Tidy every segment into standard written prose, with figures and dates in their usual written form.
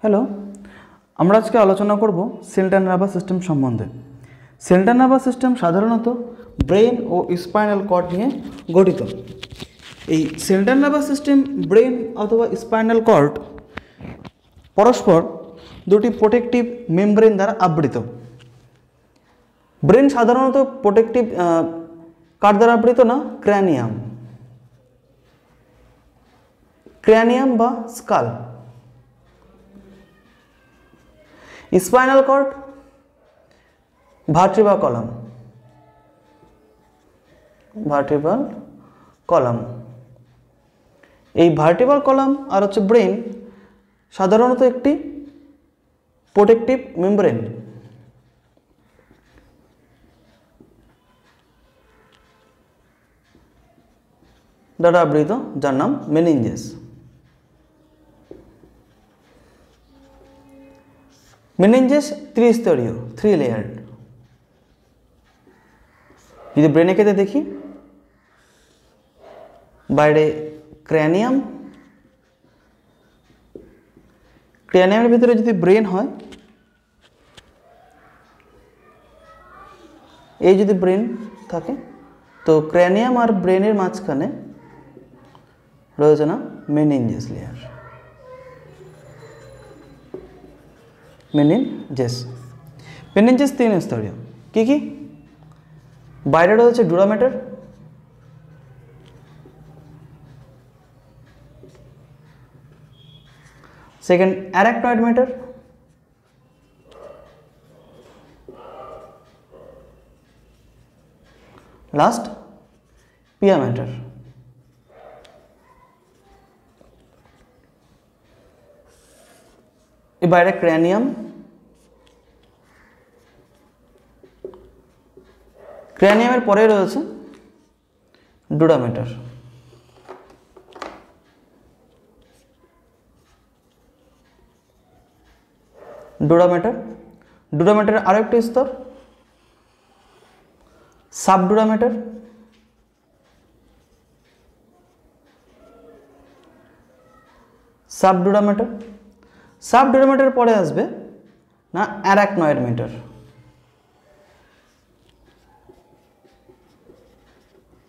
Hello, আমরা আজকে আলোচনা করব সেন্ট্রাল নার্ভাস সিস্টেম সম্বন্ধে। সেন্ট্রাল নার্ভাস সিস্টেম সাধারণত ব্রেন ও স্পাইনাল কর্ড নিয়ে গঠিত। এই সেন্ট্রাল নার্ভাস সিস্টেম, ব্রেন অথবা স্পাইনাল কর্ড পরস্পর দুটি প্রোটেক্টিভ মেমব্রেন দ্বারা আবৃত। ব্রেন সাধারণত প্রোটেক্টিভ কার দ্বারা আবৃত না, ক্র্যানিয়াম বা skull. Spinal cord vertebral column. এই ভার্টিব্রাল কলাম আর হচ্ছে ব্রেন সাধারণত একটি প্রোটেক্টিভ মেমব্রেন। দ্বারা আবৃত, যার নাম মেনিনজেস। Meninges ত্রিস্তরীয়, 3 layered. যদি ব্রেনে কেটে দেখি, বাইরে ক্র্যানিয়ামের ভিতরে যদি ব্রেন হয়, এই যদি ব্রেন থাকে, তো ক্র্যানিয়াম আর ব্রেনের মাঝখানে রয়েছে না মেনিনজেস লেয়ার। মেনিনজেস 3 স্তরীয়। কি কি? বাইরে রয়েছে dura matter, second arachnoid matter, last pia matter. এই বাইরে ক্র্যানিয়ামের পরে রয়েছে ডুরা ম্যাটার। ডুরা ম্যাটারের আরো একটি স্তর সাবডুরা ম্যাটার। সাবডুরা ম্যাটার পরে আসবে না অ্যারাকনয়েড ম্যাটার।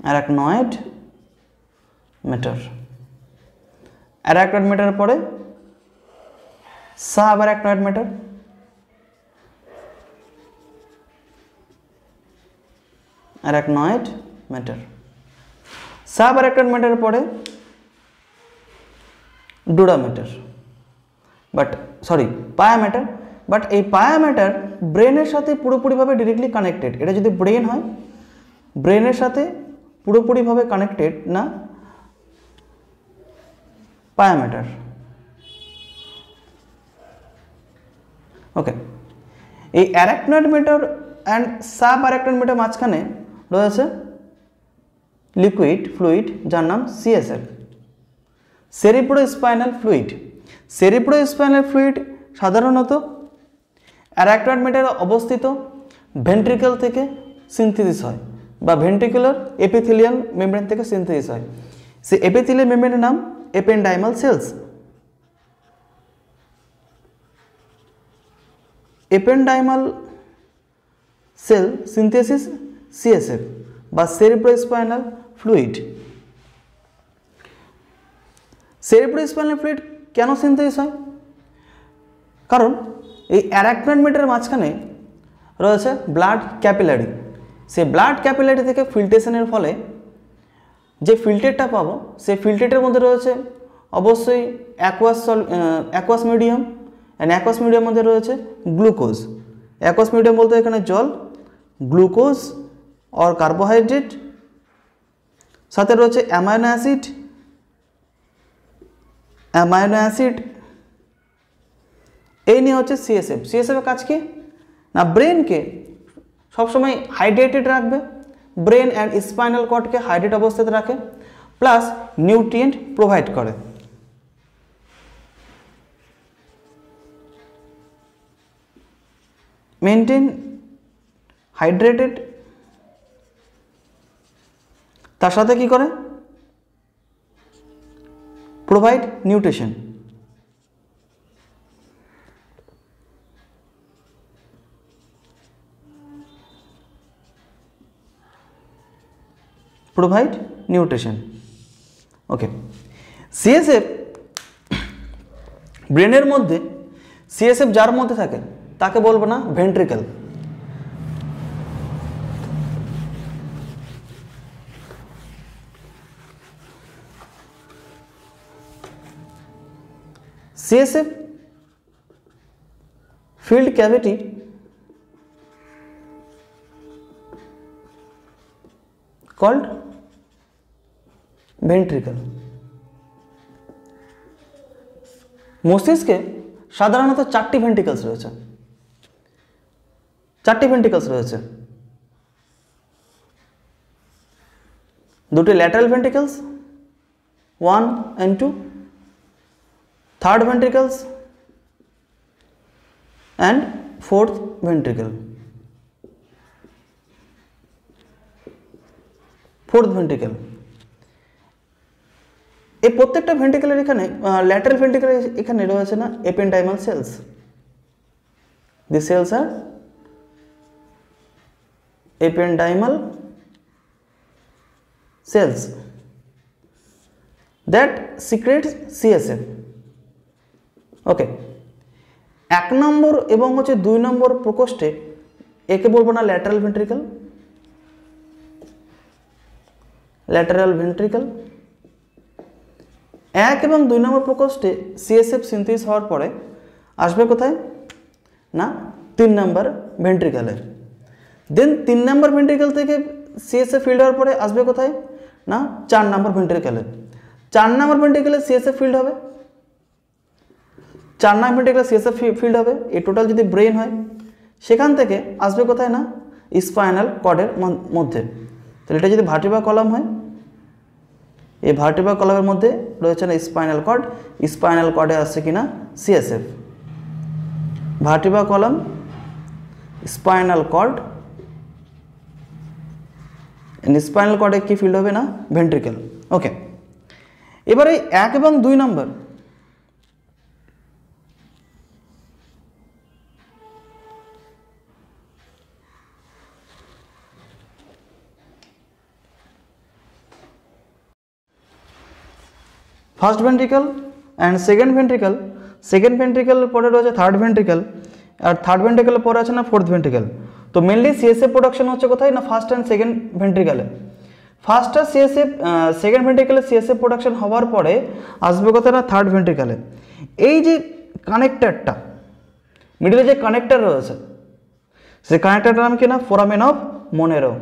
অ্যারাকনয়েড ম্যাটার পরে sub arachnoid matter. Sub arachnoid matter পরে ডুরা ম্যাটার, পায়া ম্যাটার। বাট এই পায়া ম্যাটার ব্রেনের সাথে পুরোপুরিভাবে ডিরেক্টলি কানেক্টেড। এটা যদি ব্রেন হয়, ব্রেনের সাথে পুরোপুরিভাবে কানেক্টেড না পায়া ম্যাটার। ওকে, এই arachnoid matter and sub arachnoid matter মাঝখানে রয়েছে লিকুইড ফ্লুইড, যার নাম সিএসএফ, সেরিব্রোস্পাইনাল ফ্লুইড। সাধারণত অ্যারাকনয়েড ম্যাটারে অবস্থিত ভেন্ট্রিকল থেকে সিনথেসিস হয় বা ভেন্ট্রিকুলার এপিথেলিয়াল মেমব্রেন থেকে সিনথেসিস হয়। সেই এপিথেলিয়াল মেমব্রেনের নাম এপেন্ডাইমাল সেলস। এপেন্ডাইমাল সেল সিনথেসিস সিএসএফ বা সেরিব্রোস্পাইনাল ফ্লুইড। সেরিব্রোস্পাইনাল ফ্লুইড কেন সিনথেসিস হয়? কারণ এই অ্যারাকনয়েড ম্যাটারের মাঝখানে রয়েছে ব্লাড ক্যাপিলারি। সেই ব্লাড ক্যাপিলারি থেকে ফিল্ট্রেশনের ফলে যে ফিল্ট্রেটটা পাবো, সেই ফিল্ট্রেটের মধ্যে রয়েছে অবশ্যই অ্যাকোয়াস মিডিয়াম, অ্যান্ড অ্যাকোয়াস মিডিয়ামের মধ্যে রয়েছে গ্লুকোজ। অ্যাকোয়াস মিডিয়াম বলতে এখানে জল, গ্লুকোজ অর কার্বোহাইড্রেট, সাথে রয়েছে অ্যামাইনো অ্যাসিড। এই নিয়ে হচ্ছে সিএসএফ এর কাজ কি না, ব্রেনকে সবসময় হাইড্রেটেড রাখবে, ব্রেন অ্যান্ড স্পাইনাল কর্ডকে হাইড্রেট অবস্থাতে রাখে, প্লাস নিউট্রিয়েন্ট প্রোভাইড করে। মেনটেন হাইড্রেটেড, তার সাথে কি করে, provide nutrition. Provide nutrition. Okay, CSF ব্রেনের মধ্যে সিএসএফ যার মধ্যে থাকে তাকে বলবো না ventricle. CSF filled cavity called ventricle। মস্তিষ্কে সাধারণত চারটি ভেন্ট্রিকলস রয়েছে, দুটি lateral ভেন্ট্রিকলস 1 and 2, third ventricles and fourth ventricle। এই প্রত্যেকটা ভেন্ট্রিকেলের এখানে ল্যাটারাল ভেন্ট্রিকেলের এখানে রয়েছে না ependymal cells. The cells are ependymal cells that secretes CSF। Okay, 1 নম্বর এবং 2 নম্বর প্রকোষ্ঠে একে বলবো না ল্যাটারাল ভেন্ট্রিকেল। 1 এবং 2 নম্বর প্রকোষ্ঠে CSF সিনথেসিস হওয়ার পরে আসবে কোথায় না 3 নম্বর ভেন্ট্রিকেলে। দেন 3 নম্বর ভেন্ট্রিকেল থেকে CSF ফিল্ড হওয়ার পরে আসবে কোথায় না 4 নম্বর ভেন্ট্রিকেলে। 4 নম্বর ভেন্ট্রিকেলে CSF ফিল্ড হবে, 4 নম্বর ভেন্ট্রিকেলে CSF ফিল্ড হবে। এই টোটাল যদি ব্রেন হয় সেখান থেকে আসবে কোথায় না স্পাইনাল কর্ডের মধ্যে। তাহলে এটা যদি ভার্টিব্রা কলাম হয়, এই ভার্টিব্রা কলামের মধ্যে রয়েছে না স্পাইনাল কর্ড, স্পাইনাল কর্ডে আসছে কিনা CSF। Vertebra column, spinal cord, spinal কর্ডে কি ফিল্ড হবে না ভেন্ট্রিকেল। ওকে, এবারে 1 এবং 2 নম্বর first ventricle and second ventricle, second ventricle পরে রয়েছে থার্ড ভেন্ট্রিকেল, আর থার্ড ভেন্ট্রিকেলের পরে আছে না ফোর্থ ভেন্ট্রিকেল। তো মেনলি CSF প্রোডাকশন হচ্ছে কোথায় না ফার্স্ট অ্যান্ড সেকেন্ড ভেন্ট্রিকেলে। ফার্স্ট আর CSF সেকেন্ড ভেন্ট্রিকেলে CSF প্রোডাকশন হওয়ার পরে আসবে কোথায় না থার্ড ভেন্ট্রিকেলে। এই যে কানেক্টারটা মিডলে যে কানেক্টার রয়েছে সেই কানেক্টারটার নাম কি না foramen of Monro.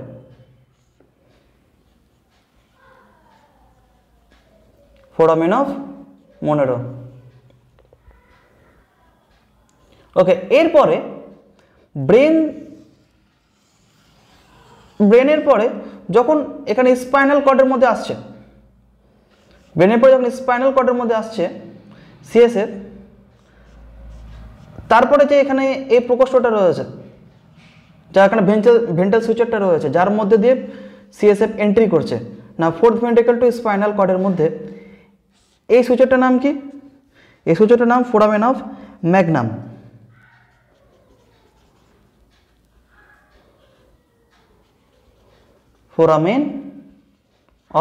Foramen of Monro. Okay, এরপরে ব্রেনের পরে যখন এখানে স্পাইনাল কর্ডের মধ্যে আসছে, ব্রেনের পরে যখন স্পাইনাল কর্ডের মধ্যে আসছে CSF, তারপরে যে এখানে এই প্রকোষ্ঠটা রয়েছে, যা এখানে ভেন্ট্রাল সুইচারটা রয়েছে যার মধ্যে দিয়ে CSF এন্ট্রি করছে না ফোর্থ ভেন্ট্রিকেল টু স্পাইনাল কর্ডের মধ্যে, এই সুইচারটার নাম কি? এই সুইচারটার নাম foramen of Magnum. Foramen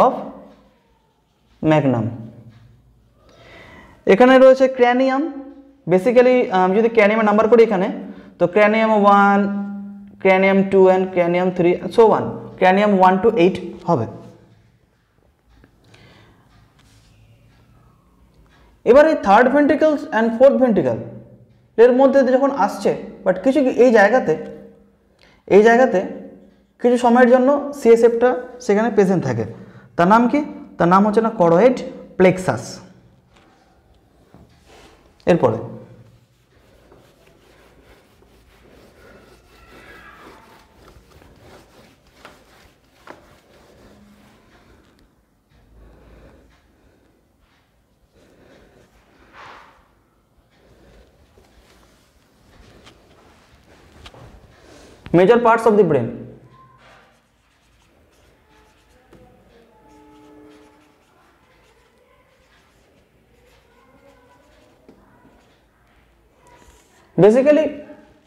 of Magnum. এখানে রয়েছে ক্র্যানিয়াম। বেসিক্যালি যদি ক্র্যানিয়ামের নাম্বার করি এখানে, তো ক্র্যানিয়াম 1, ক্র্যানিয়াম 2 অ্যান্ড ক্র্যানিয়াম 3 সো 1, ক্র্যানিয়াম 1 to 8 হবে। এবার এই third ventricle and fourth ventricle এর মধ্যে যখন আসছে, বাট কিছু এই জায়গাতে কিছু সময়ের জন্য CSFটা সেখানে প্রেজেন্ট থাকে। তার নাম কি? তার নাম হচ্ছে না করোয়েড প্লেক্সাস। এরপরে major parts of the brain। Basically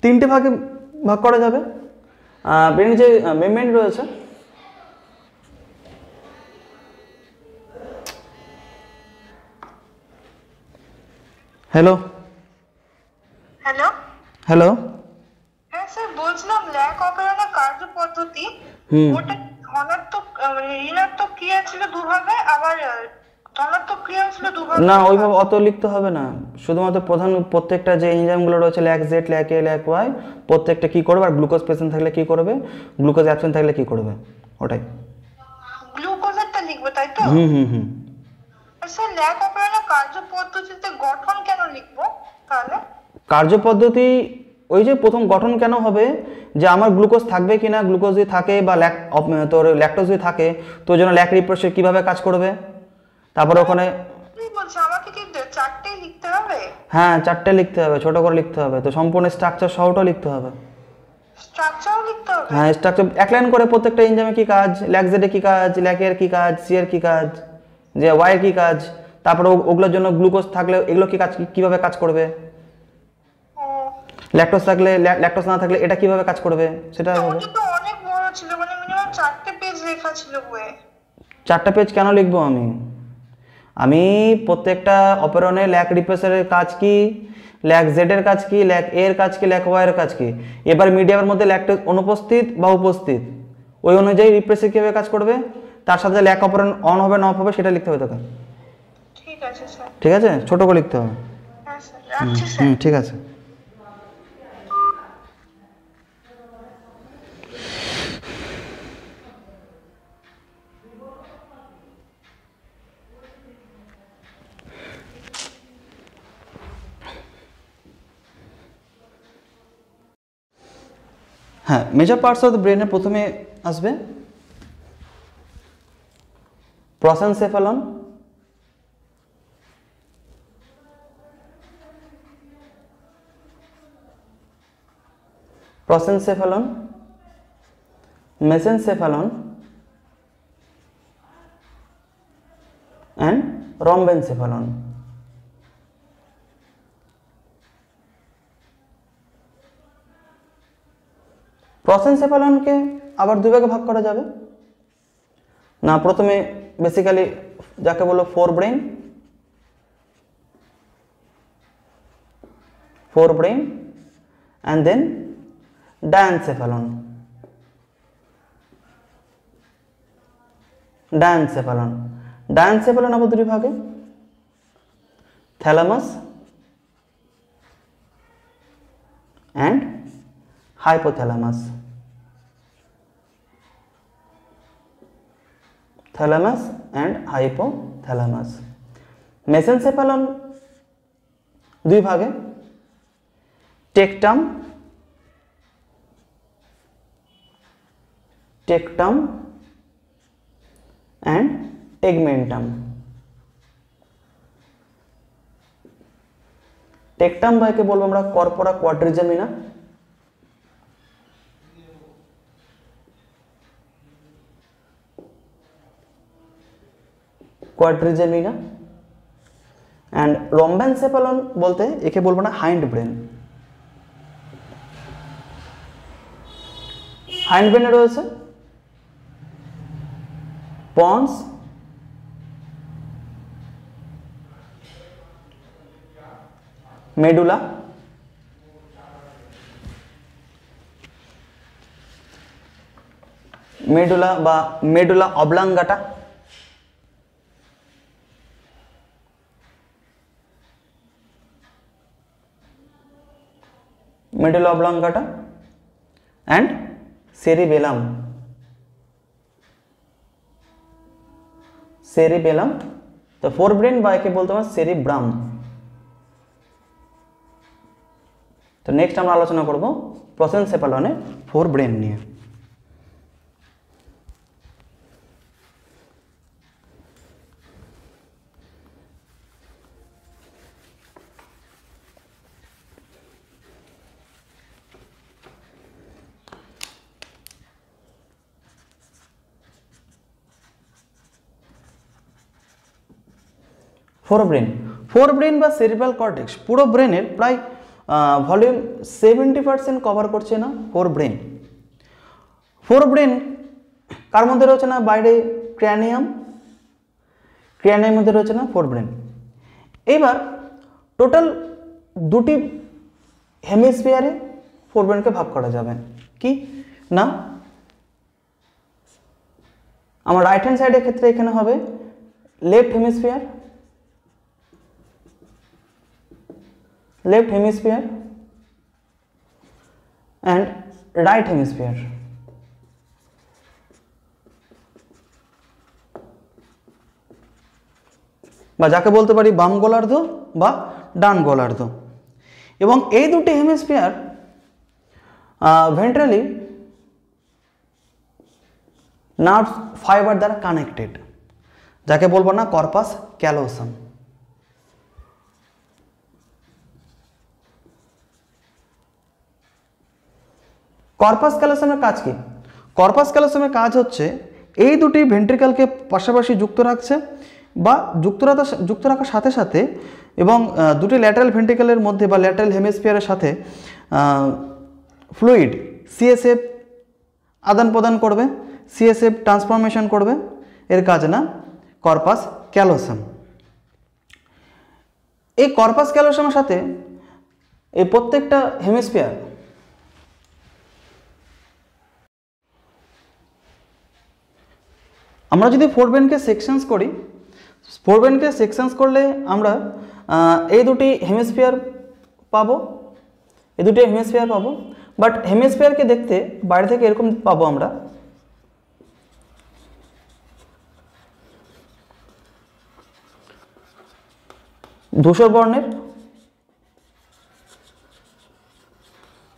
3টে ভাগে ভাগ করা যাবে। ব্রেনের যে মেমব্রেন রয়েছে হ্যালো হ্যালো। হ্যালো। হ্যাঁ স্যার, বলছিলাম ল্যাক অপারেটর কার্য পদ্ধতি হুম। ওটা ধনাত্মক ঋণাত্মক ক্রিয়া ছিল দুভাবে, আবার ধনাত্মক ক্রিয়া ছিল দুভাবে। না, ওইভাবে অত লিখতে হবে না, শুধুমাত্র প্রত্যেকটা যে এনজাইমগুলো রয়েছে ল্যাক জেড, ল্যাক এ, ল্যাক ওয়াই, প্রত্যেকটা কী করবে, আর গ্লুকোজ প্রেজেন্ট থাকলে কী করবে, গ্লুকোজ অ্যাবসেন্ট থাকলে কী করবে, ওটাই। গ্লুকোজেরটা লিখবো তাই তো? হুম হুম হুম। স্যার ল্যাক অপারেটর কার্য পদ্ধতিতে গঠন কেন লিখবো তাহলে? কার্যপদ্ধতি ওই যে প্রথম গঠন কেন হবে, যে আমার গ্লুকোজ থাকবে কিনা, গ্লুকোজ যদি থাকে বা তোর ল্যাকটোজ যদি থাকে তো ওই জন্য ল্যাক রিপ্রেসর কীভাবে কাজ করবে, তারপরে ওখানে বলছে আমাকে কি চারটেই লিখতে হবে? হ্যাঁ 4টে লিখতে হবে, ছোট করে লিখতে হবে, তো সম্পূর্ণ স্ট্রাকচার সহটা লিখতে হবে। স্ট্রাকচারও লিখতে হবে? হ্যাঁ স্ট্রাকচার এক লাইন করে, প্রত্যেকটা এনজাইমে কী কাজ, ল্যাক জেডে কী কাজ, ল্যাকের কী কাজ, সি এর কী কাজ, যে ওয়াইয়ের কী কাজ, তারপরে ওগুলোর জন্য গ্লুকোজ থাকলে এগুলো কী কাজ, কীভাবে কাজ করবে, ল্যাকটোজ থাকলে, ল্যাকটোজ না থাকলে এটা কিভাবে কাজ করবে, সেটা হবে। ওটা তো অনেক বড় ছিল, মানে মিনিমাম 4টে পেজ লেখা ছিল বইয়ে। 4টা পেজ কেন লিখবো আমি প্রত্যেকটা অপারেটরে ল্যাক রিপ্রেসারের কাজ কি, ল্যাক জেড এর কাজ কি, ল্যাক এর কাজ কি, ল্যাক ওয়াই এর কাজ কি, এবার মিডিয়ামের মধ্যে ল্যাকটোজ অনুপস্থিত বা উপস্থিত, ওই অনুযায়ী রিপ্রেসার কীভাবে কাজ করবে, তার সাথে ল্যাক অপারেটর অন হবে না অফ হবে সেটা লিখতে হবে তোকে। ঠিক আছে স্যার। ঠিক আছে, ছোট করে লিখতে হবে। হ্যাঁ স্যার, রাখছি স্যার। ঠিক আছে। হ্যাঁ, মেজর পার্টস অফ দ্য ব্রেনের প্রথমে আসবে প্রসেনসেফালন, প্রসেনসেফালন, মেসেনসেফালন অ্যান্ড রম্বেনসেফালন। প্রসেনসেফালনকে আবার দুই ভাগে ভাগ করা যাবে না, প্রথমে বেসিক্যালি যাকে বলো forebrain and then diencephalon. Diencephalon আবার দুই ভাগে, thalamus and hypothalamus. Thalamus and hypothalamus. Mesencephalon দুই ভাগে, টেকটাম অ্যান্ড টেগমেন্টাম। টেকটাম ভাইকে বলবো আমরা কর্পোরা কোয়াড্রিজেমিনা, অ্যান্ড রম্বেনসেফালন বলতে একে বলবো না হাইন্ড ব্রেন। হাইন্ড ব্রেনে রয়েছে পন্স, মেডুলা, বা মেডুলা অবলাঙ্গাটা, অ্যান্ড সেরিবেলাম। তো ফোর ব্রেন বা একে বলতে পারো সেরিব্রাম। তো নেক্সট আমরা আলোচনা করব প্রসেনসেফালনের ফোর ব্রেন নিয়ে। ফোর ব্রেন বা সেরিব্রাল কর্টেক্স পুরো ব্রেনের প্রায় ভলিউম 70% কভার করছে না ফোর ব্রেন। কার মধ্যে রয়েছে না, বাইরে ক্র্যানিয়াম মধ্যে রয়েছে না ফোর ব্রেন। এবার টোটাল দুটি হেমিস্ফিয়ারে ফোরবেনকে ভাগ করা যাবে। কি না, আমার রাইট হ্যান্ড সাইডের ক্ষেত্রে এখানে হবে left hemisphere, and right hemisphere. বা যাকে বলতে পারি বাম গোলার্ধ বা ডান গোলার্ধ। এবং এই দুটি হেমিস্ফিয়ার ভেন্ট্রালি নার্ভ ফাইবার দ্বারা কানেক্টেড, যাকে বলবো না কর্পাস ক্যালোসাম। কর্পাস ক্যালোসামের কাজ কি? কর্পাস ক্যালোসামের কাজ হচ্ছে এই দুটি ভেন্ট্রিকলকে পাশাপাশি যুক্ত রাখছে বা যুক্ত রাখার সাথে সাথে এবং দুটি ল্যাটারাল ভেন্ট্রিকলের মধ্যে বা ল্যাটারাল হেমিস্ফিয়ারের সাথে ফ্লুইড সিএসএফ আদান প্রদান করবে, সিএসএফ ট্রান্সফরমেশন করবে, এর কাজ না কর্পাস ক্যালোসাম। এই কর্পাস ক্যালোসামের সাথে এই প্রত্যেকটা হেমিস্ফিয়ার আমরা যদি ফোরবেনকে সেকশনস করি, ফোরবেনকে সেকশনস করলে আমরা এই দুটি হেমিস্ফিয়ার পাবো, বাট হেমিস্ফিয়ারকে দেখতে বাইরে থেকে এরকম পাবো আমরা। ধূসর বর্ণের,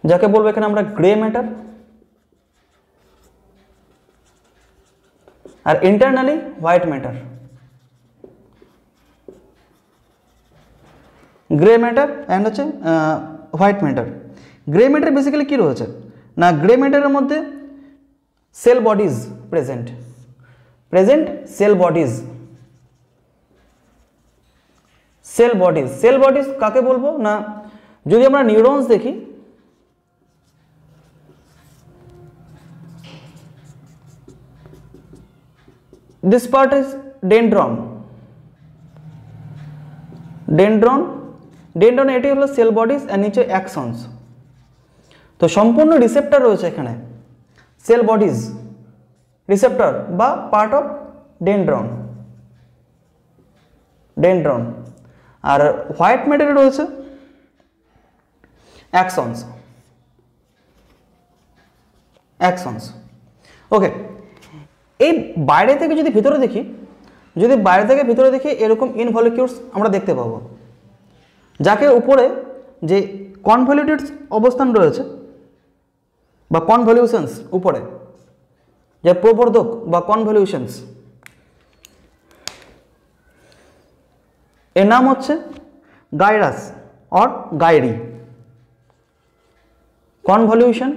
যাকে বলবো এখানে আমরা গ্রে ম্যাটার, আর internally white matter. Grey matter and হচ্ছে white matter. Grey matter basically কী রয়েছে না, গ্রে ম্যাটারের মধ্যে cell bodies present cell bodies কাকে বলবো না, যদি আমরা নিউরনস দেখি, this part is dendron এটি হলো সেল বডিজ আর নিচে অ্যাক্সনস। তো সম্পূর্ণ রিসেপ্টর রয়েছে এখানে, সেল বডিজ রিসেপ্টর বা পার্ট অফ ডেনড্রন। আর হোয়াইট ম্যাটারে রয়েছে অ্যাক্সনস। ওকে, এই বাইরে থেকে যদি ভিতরে দেখি এরকম ইনভলিকিউলস আমরা দেখতে পাবো, যাকে উপরে যে কনভলিউটেড অবস্থান রয়েছে বা কনভলিউশনস, উপরে যে প্রবর্ধক বা কনভলিউশনস, এর নাম হচ্ছে গাইরাস অর গাইরি। কনভলিউশন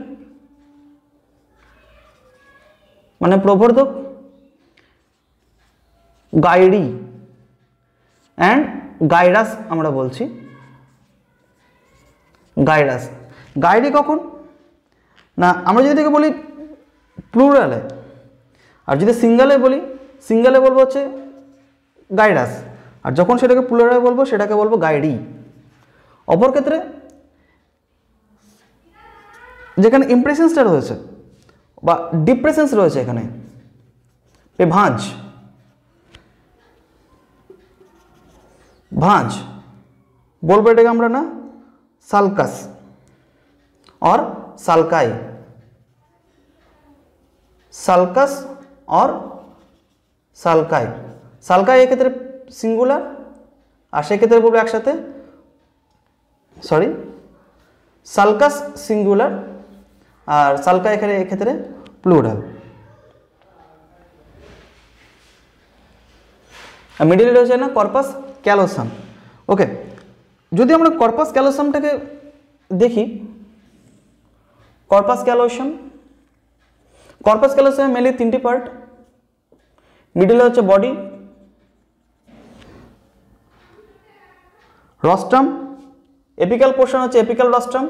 মানে প্রবর্ধক, গাইরি অ্যান্ড গাইরাস আমরা বলছি। গাইরি কখন না, আমরা যদি এটাকে বলি প্লুরালে, আর যদি সিঙ্গেলে বলবো হচ্ছে গাইরাস, আর যখন সেটাকে প্লুরালে বলবো সেটাকে বলবো গাইরি। অপর ক্ষেত্রে যেখানে ইমপ্রেশনসটা রয়েছে বা ডিপ্রেশনস রয়েছে, এখানে ভাঁজ বলবো এটাকে আমরা না সালকাস और সালকাই, সালকাই এক্ষেত্রে সিঙ্গুলার, আর সেক্ষেত্রে বলবো একসাথে সালকাস সিঙ্গুলার আর সালকাই এক্ষেত্রে প্লুরাল। আর মিডিলে রয়েছে না কর্পাস ক্যালোসাম। ওকে, যদি আমরা কর্পাস ক্যালোসামটাকে দেখি, কর্পাস ক্যালোসাম মেনলি তিনটি পার্ট। মিডিলে হচ্ছে বডি, রস্ট্রাম, এপিক্যাল পোর্শন হচ্ছে apical rostrum,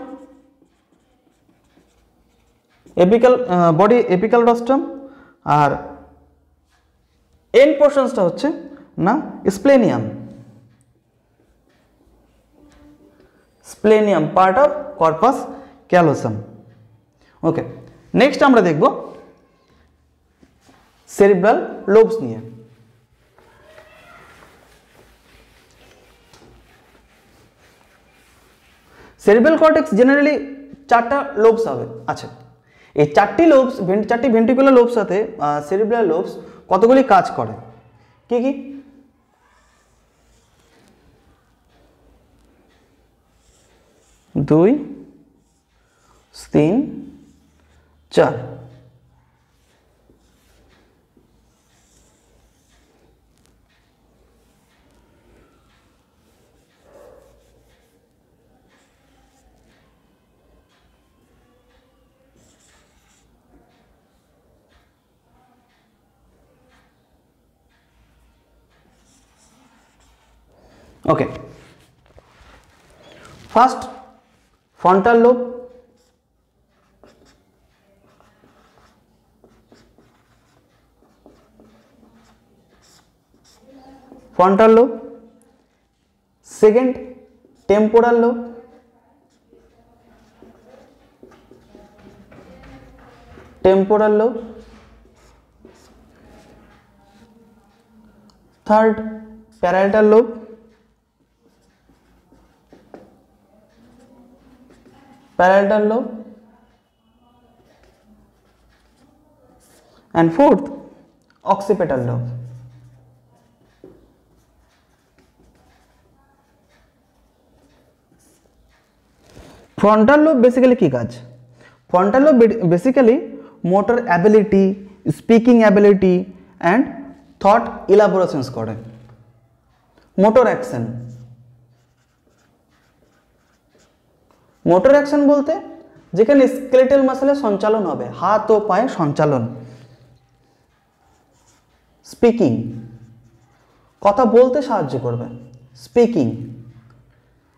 body apical rostrum, আর এন্ড পোর্শনসটা হচ্ছে না splenium. Splenium part of corpus callosum. Okay, next আমরা দেখব সেরিব্রাল লোবস নিয়ে। সেরিব্রাল কর্টেক্স জেনারেলি 4টা লোবস হবে আছে। এই 4টি লোবস, 4টি ভেন্ট্রিকুলার লোবস সাথে সেরিব্রাল লোবস কতগুলি কাজ করে, কি কি? 2 3 4। Okay, first frontal lobe, frontal lobe, second temporal lobe, temporal lobe, third parietal lobe, parietal lobe, and fourth occipital lobe. Frontal lobe basically কি কাজ? Frontal lobe basically motor ability, speaking ability and thought elaborations করে। Motor action, motor action বলতে যেখানে skeletal মাসেলের সঞ্চালন হবে, হাত ও পায়ে সঞ্চালন। স্পিকিং, কথা বলতে সাহায্য করবে, স্পিকিং।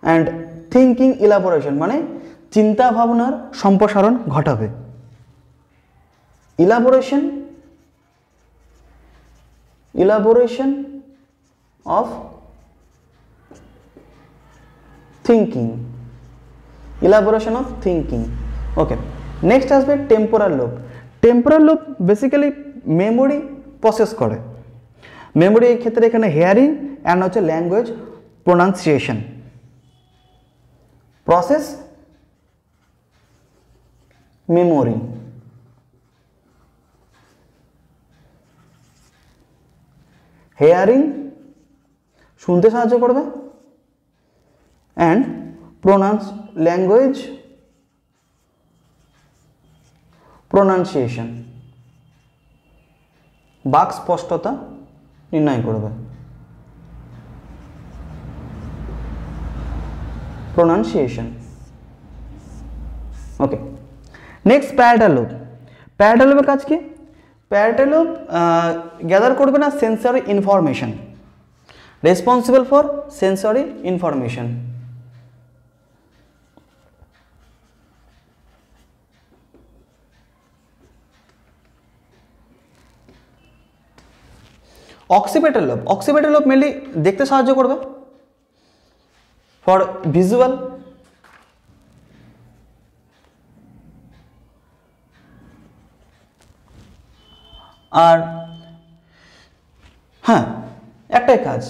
অ্যান্ড থিঙ্কিং ইলাবোরেশন মানে চিন্তা ভাবনার সম্প্রসারণ ঘটাবে। Elaboration, elaboration of thinking, elaboration of thinking. Okay, next আসবে temporal lobe. Temporal lobe basically memory process করে। মেমোরি এই ক্ষেত্রে এখানে হেয়ারিং অ্যান্ড হচ্ছে language pronunciation. Process memory, hearing শুনতে সাহায্য করবে, অ্যান্ড ল্যাঙ্গুয়েজ প্রোনাউন্সিয়েশন বাক স্পষ্টতা নির্ণয় করবে, প্রোনাউন্সিয়েশন। ওকে, নেক্সট প্যারাইটাল লোব। প্যারাইটাল লোবের কাজ কি? প্যারাইটাল লোব গ্যাদার করবে না sensory information, responsible for sensory information. Occipital lobe, occipital lobe mainly দেখতে সাহায্য করবে, ফর ভিজুয়াল। আর হ্যাঁ, একটাই কাজ,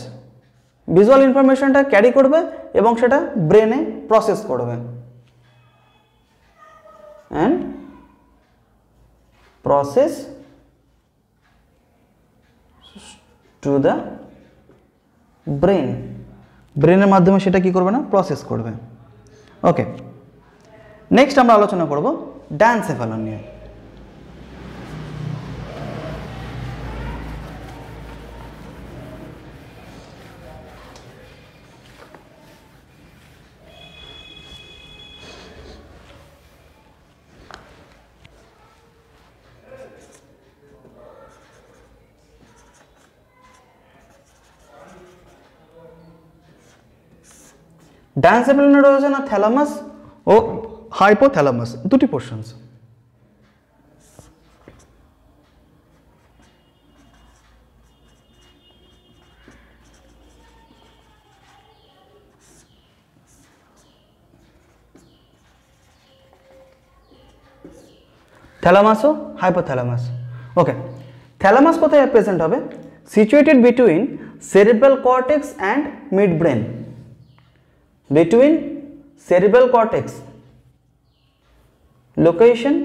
ভিজুয়াল ইনফরমেশনটা ক্যারি করবে এবং সেটা ব্রেনে প্রসেস করবে, and process to the brain, ব্রেনের মাধ্যমে সেটা কি করবে না, প্রসেস করবে। ওকে, নেক্সট আমরা আলোচনা করব ডায়ানসেফালন নিয়ে। ডায়ানসেফালনে রয়েছে না থ্যালামাস ও হাইপোথ্যালামাস, দুটি পোর্শনস। থ্যালামাস ও হাইপোথ্যালামাস। ওকে, থ্যালামাস কোথায় প্রেজেন্ট হবে? Situated between cerebral cortex and midbrain, between cerebral cortex, location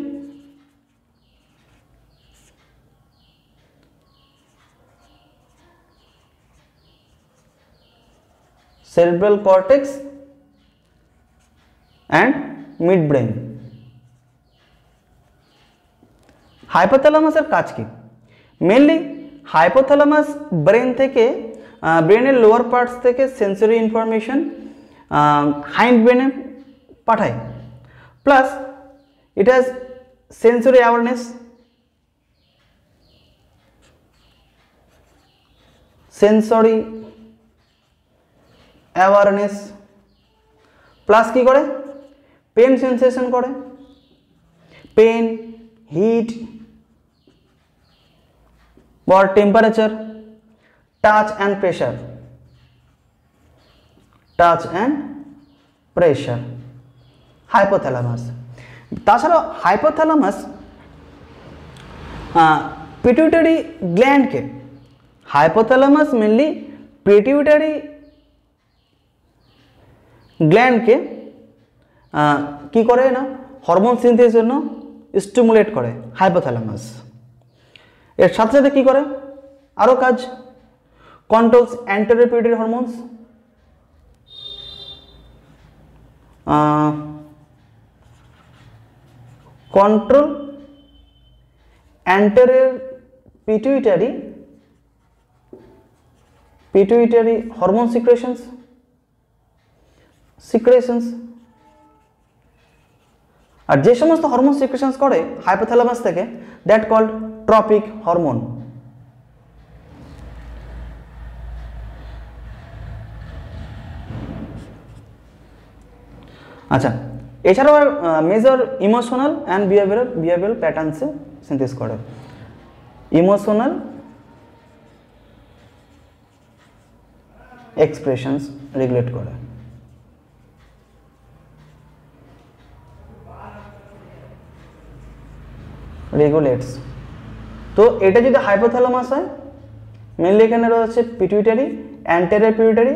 cerebral cortex and midbrain। হাইপোথ্যালামাসের কাজ কি? মেনলি হাইপোথ্যালামাস ব্রেন থেকে ব্রেনের লোয়ার পার্টস থেকে সেন্সরি ইনফরমেশন হাইন্ড ব্রেনে পাঠায়, plus it has sensory awareness, sensory awareness plus কি করে? পেন সেন্সেশন করে, pain, heat or temperature, touch and pressure, touch and pressure, hypothalamus। তাছাড়াও হাইপোথ্যালামাস পিটুইটারি গ্ল্যান্ডকে, হাইপোথ্যালামাস মেনলি পিটুইটারি গ্ল্যান্ডকে কি করে না, হরমোন সিনথেসিসের জন্য স্টিমুলেট করে হাইপোথ্যালামাস। এর সাথে সাথে কি করে আরও কাজ? Controls anterior pituitary hormones, control anterior pituitary hormone secretions আর যে সমস্ত হরমোন সিক্রেশনস করে হাইপোথ্যালামাস থেকে, দ্যাট কল্ড ট্রপিক হরমোন। আচ্ছা, এছাড়াও মেজর ইমোশনাল অ্যান্ড বিহেভিয়ারাল প্যাটার্নসে সিনথেসিস করে, ইমোশনাল এক্সপ্রেশনস রেগুলেট করে। রেগুলেটস। তো এটা যদি হাইপোথ্যালামাস হয়, মেনলি এখানে রয়েছে পিটুইটারি, অ্যান্টেরিয়র পিটুইটারি।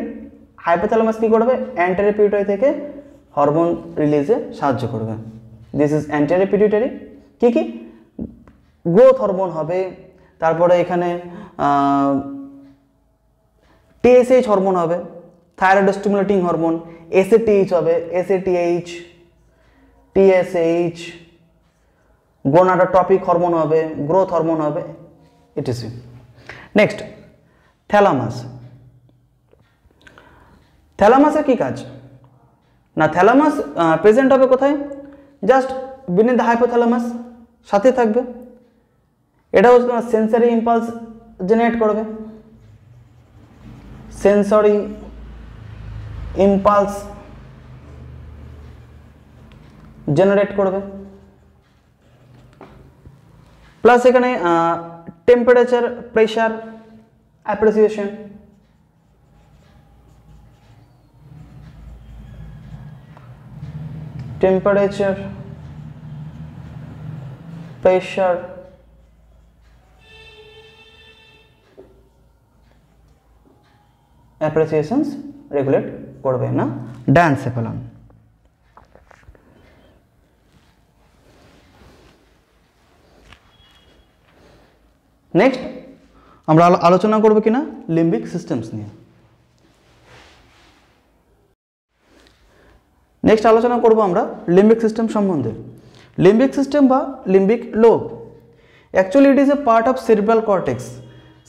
হাইপোথ্যালামাস কি করবে? অ্যান্টেরিয়র পিটুইটারি থেকে হরমোন রিলিজে সাহায্য করবে। This is anterior pituitary. কি কি? গ্রোথ হরমোন হবে, তারপরে এখানে টিএসএইচ হরমোন হবে, থাইরয়েড স্টিমুলেটিং হরমোন, এসএটিএইচ হবে, এসএটিএইচ, টিএসএইচ, গোনাডোট্রপিক হরমোন হবে, গ্রোথ হরমোন হবে, ইটিসি। Next, thalamus. থ্যালামাসের কি কাজ? না, থ্যালামাস প্রেজেন্ট হবে কোথায়? জাস্ট বিনিথ দ্য হাইপোথ্যালামাস, সাথে থাকবে। এটা হচ্ছে তোমার সেন্সরি ইম্পালস জেনারেট করবে, সেন্সরি ইম্পালস জেনারেট করবে, প্লাস এখানে temperature, pressure appreciation, temperature, pressure appreciations regulate করবে না ডায়ানসেফালন। নেক্সট আমরা আলোচনা করব কিনা লিম্বিক সিস্টেমস নিয়ে। নেক্সট আলোচনা করব আমরা লিম্বিক সিস্টেম সম্বন্ধে। লিম্বিক সিস্টেম বা limbic lobe, actually it is a part of cerebral cortex.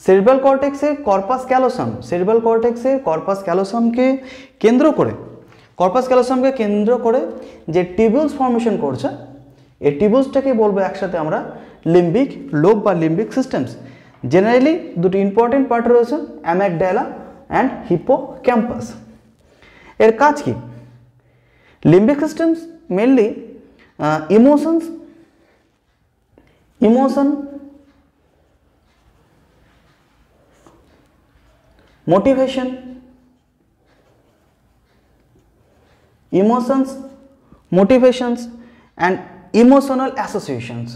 Cerebral কর্টেক্সে কর্পাস ক্যালোসাম, সেরিব্রাল কর্টেক্সে কর্পাস ক্যালোসামকে কেন্দ্র করে যে টিবিউলস ফর্মেশন করছে, এই টিবিউলসটাকে বলবো একসাথে আমরা লিম্বিক লোব বা লিম্বিক সিস্টেমস। জেনারেলি দুটি ইম্পর্টেন্ট পার্ট রয়েছে, অ্যামাগডালা অ্যান্ড হিপোক্যাম্পাস। এর কাজ কি? লিম্বিক systems mainly emotion, motivation, emotions, motivations and emotional associations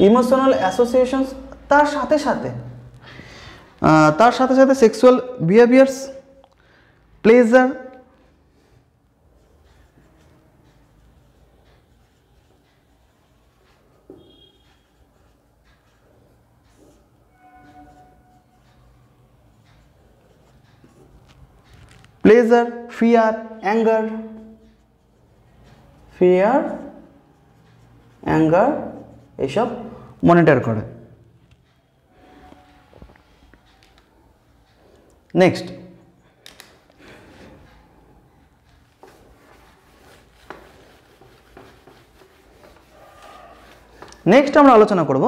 emotional associations, তার সাথে সাথে sexual behaviours, pleasure, pleasure, fear, anger এইসব মনিটর করে। নেক্সট আমরা আলোচনা করব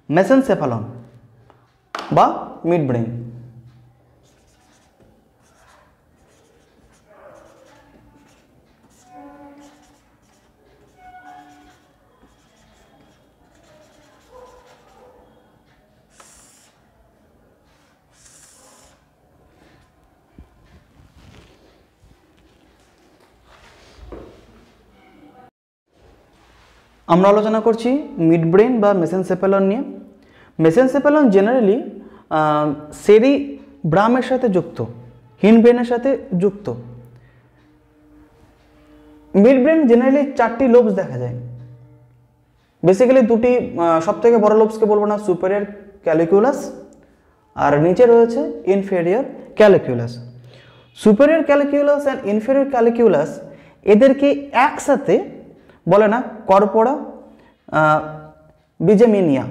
মেসেনসেফালন বা মিড ব্রেন। আমরা আলোচনা করছি মিড ব্রেন বা মেসেনসেফালন নিয়ে। মেসেনসেফালন জেনারেলি সেরিব্রামের সাথে যুক্ত, হিন্ড ব্রেনের সাথে যুক্ত। মিড ব্রেন জেনারেলি 4টি লোবস দেখা যায়। বেসিক্যালি দুটি সবথেকে বড় লোবসকে বলবো না, সুপেরিয়র ক্যালিকুলাস আর নিচে রয়েছে ইনফেরিয়র ক্যালিকুলাস। সুপেরিয়র ক্যালিকুলাস অ্যান্ড ইনফেরিয়র ক্যালিকুলাস এদেরকে একসাথে বলে না কর্পোরা বিজেমিনিয়া।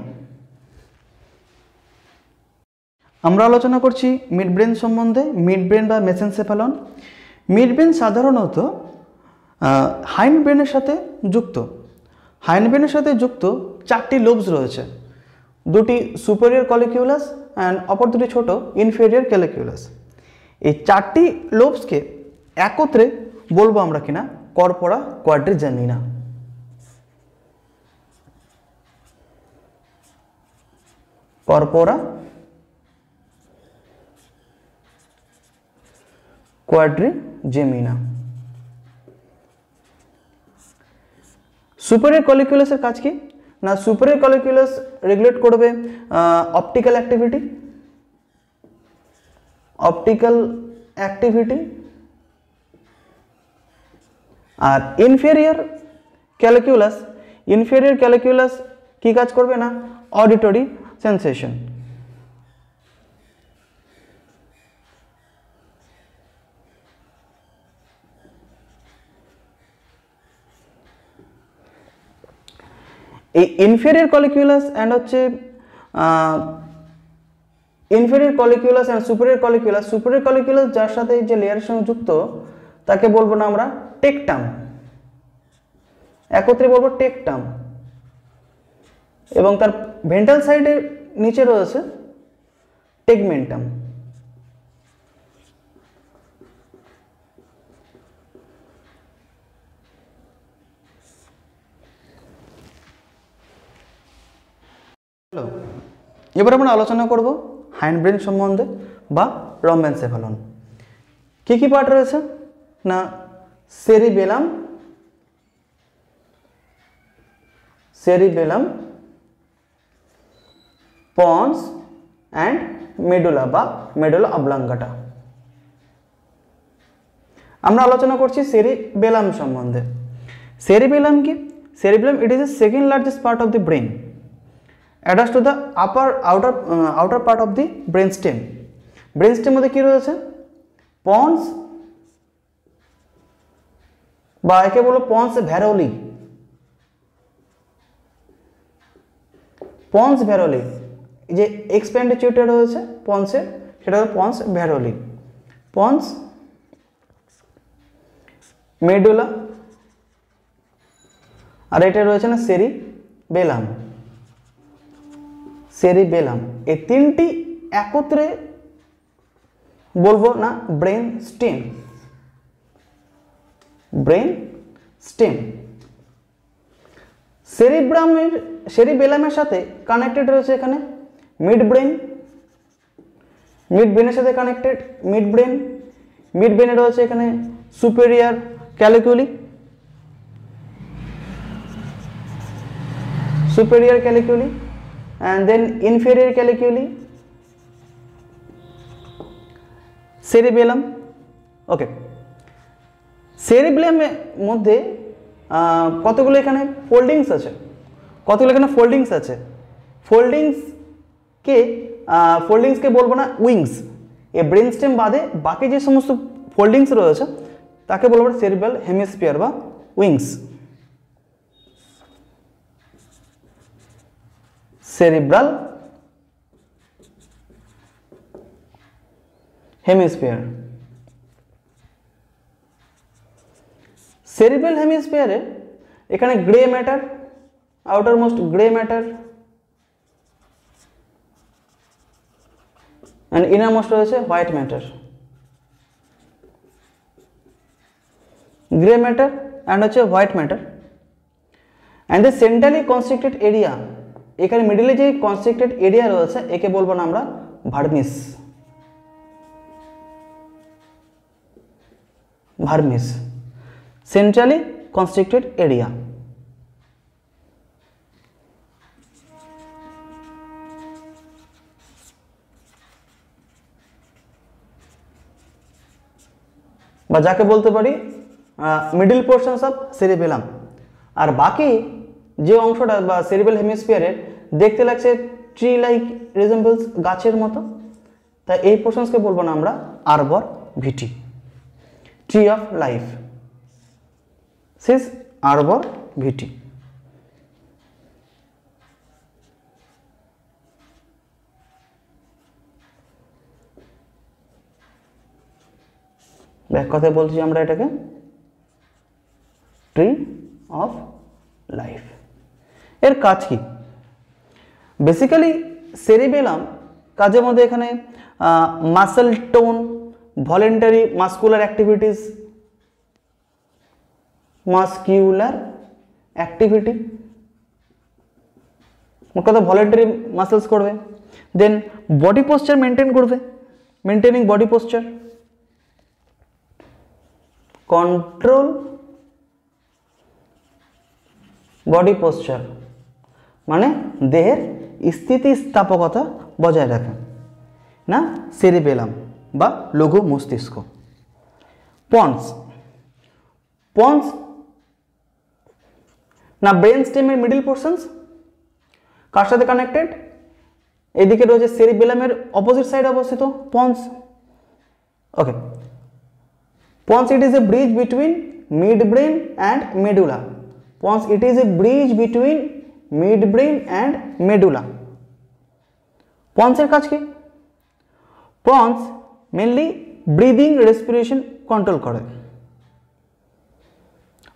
আমরা আলোচনা করছি মিড ব্রেন সম্বন্ধে, মিড ব্রেন বা মেসেনসেফালন। মিড ব্রেন সাধারণত হাইন্ড ব্রেনের সাথে যুক্ত। হাইন্ড ব্রেনের সাথে যুক্ত 4টি লোবস রয়েছে, দুটি সুপেরিয়র ক্যালিকুলাস অ্যান্ড অপর দুটি ছোট ইনফেরিয়র ক্যালিকুলাস। এই 4টি লোবসকে একত্রে বলবো আমরা কিনা কর্পোরা কোয়াড্রিজেমিনা। কর্পোরা কোয়াড্রিজেমিনা। সুপেরিয়র ক্যালিকুলাসের কাজ কি না, সুপেরিয়র ক্যালিকুলাস রেগুলেট করবে অপটিক্যাল অ্যাক্টিভিটি, আর ইনফেরিয়র ক্যালিকুলাস কি কাজ করবে না, অডিটরি সেন্সেশন। এই ইনফেরিয়র ক্যালিকুলাস অ্যান্ড সুপেরিয়র ক্যালিকুলাস যার সাথে যে লেয়ারের সঙ্গে যুক্ত তাকে বলবো না আমরা টেকটাম, একত্রে বলবো টেকটাম। এবং তার ভেন্ট্রাল সাইডের নিচে রয়েছে টেগমেন্টাম। এবার আমরা আলোচনা করব হাইন্ড ব্রেন সম্বন্ধে বা রম্বেনসেফালন। কি কি পার্ট রয়েছে না, সেরিবেলাম, পন্স অ্যান্ড মেডুলা বা মেডুলা অবলাঙ্গাটা। আমরা আলোচনা করছি সেরিবেলাম সম্বন্ধে। সেরিবেলাম কি? Cerebellum, it is the second largest part of the brain, attached to the outer part of the brainstem. Brainstem মধ্যে কি রয়েছে? pons বা একে বলো pons varoli। pons varoli যে এক্সপ্যান্ডিচিউটা রয়েছে পন্সের, সেটা হলো pons varoli। pons মেডুলা আর এটা রয়েছে না সেরিবেলাম। এই তিনটি একত্রে বলবো না ব্রেন স্টেম। সেরিবেলামের সাথে কানেক্টেড রয়েছে এখানে মিড ব্রেনের সাথে কানেক্টেড মিড ব্রেনে রয়েছে এখানে superior colliculi, superior caliculi, and then inferior caliculi, cerebellum. Okay, সেরিবেলামের মধ্যে কতগুলো এখানে ফোল্ডিংস আছে, ফোল্ডিংসকে বলবো না উইংস। এই ব্রেন স্টেম বাদে বাকি যে সমস্ত ফোল্ডিংস রয়েছে তাকে বলবো সেরিব্রাল হেমিস্ফিয়ার বা উইংস। Cerebral hemisphere. সেরিব্রাল হেমিস্ফিয়ারে এখানে grey matter, outermost grey matter, and innermost রয়েছে white matter. Grey matter and হচ্ছে white matter. And the centrally constricted area, এখানে মিডিলে যে কনস্ট্রিক্টেড এরিয়া রয়েছে একে বলবো না আমরা ভার্মিস। Centrally constricted area. বা যাকে বলতে পারি মিডল পোর্শনস অফ সেরিবেলাম। আর বাকি যে অংশটা বা সেরিব্রাল হেমিস্ফিয়ারের দেখতে লাগছে ট্রি লাইক রিজেম্বলস, গাছের মতো, তাই এই পোর্শনসকে বলবো না আমরা arbor vitae, tree of life, সিস আরবর ভিটি। ব্যাক কথায় বলছি আমরা এটাকে ট্রি অফ লাইফ। এর কাজ কি? বেসিক্যালি সেরিবেলাম কাজের মধ্যে এখানে muscle tone, voluntary muscular activities, মোট কথা ভলেন্টারি মাসেলস করবে। দেন বডি পোস্চার মেনটেন করবে, মেনটেনিং বডি পোস্চার, কন্ট্রোল বডি পোস্চার মানে দেহের স্থিতিস্থাপকতা বজায় রাখে না সেরিবেলাম বা লঘু মস্তিষ্ক। পন্স না ব্রেন স্টেমের মিডল পোর্শনস কার সাথে কানেক্টেড? এদিকে রয়েছে সেরিবেলামের অপোজিট সাইড অবস্থিত ponds. Okay, pons, it is a bridge between midbrain and medulla. Pons, it is a bridge between midbrain and medulla. Pons এর কাজ কি? Pons mainly breathing respiration control করে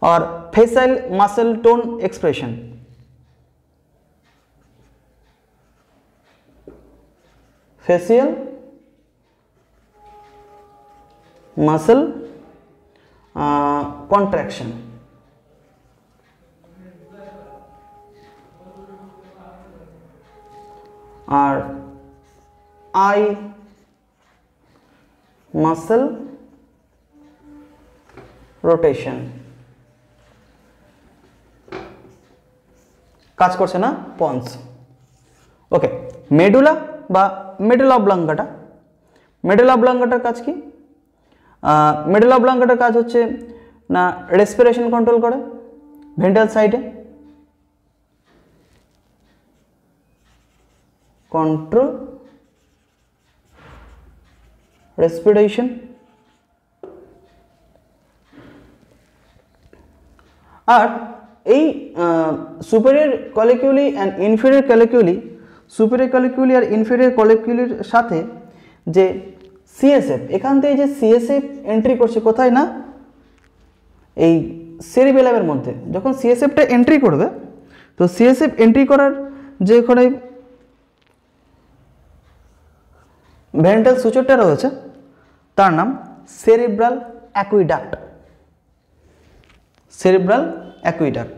और facial muscle tone expression, facial muscle contraction, আর eye muscle rotation কাজ করছে না pons. Okay, medulla বা মেডুলা অবলাঙ্গাটা, মেডুলা অবলাঙ্গাটার কাজ কি? মেডুলা অবলাঙ্গাটার কাজ হচ্ছে না রেসপিরেশন কন্ট্রোল করে ভেন্ট্রাল সাইডে, কন্ট্রোল রেসপিরেশন। আর এই superior colliculi and inferior colliculi, superior colliculi আর ইনফেরিয়র কলিকিউলির সাথে যে সিএসএফ, এখান থেকে যে সিএসএফ এন্ট্রি করছে কোথায় না এই সেরিবেলামের মধ্যে। যখন সিএসএফটা এন্ট্রি করবে তো সিএসএফ এন্ট্রি করার যে ওখানে ভেন্ট্রাল সুচরটা রয়েছে তার নাম সেরিব্রাল অ্যাকুইডাক্ট, সেরিব্রাল অ্যাকুইডাক্ট।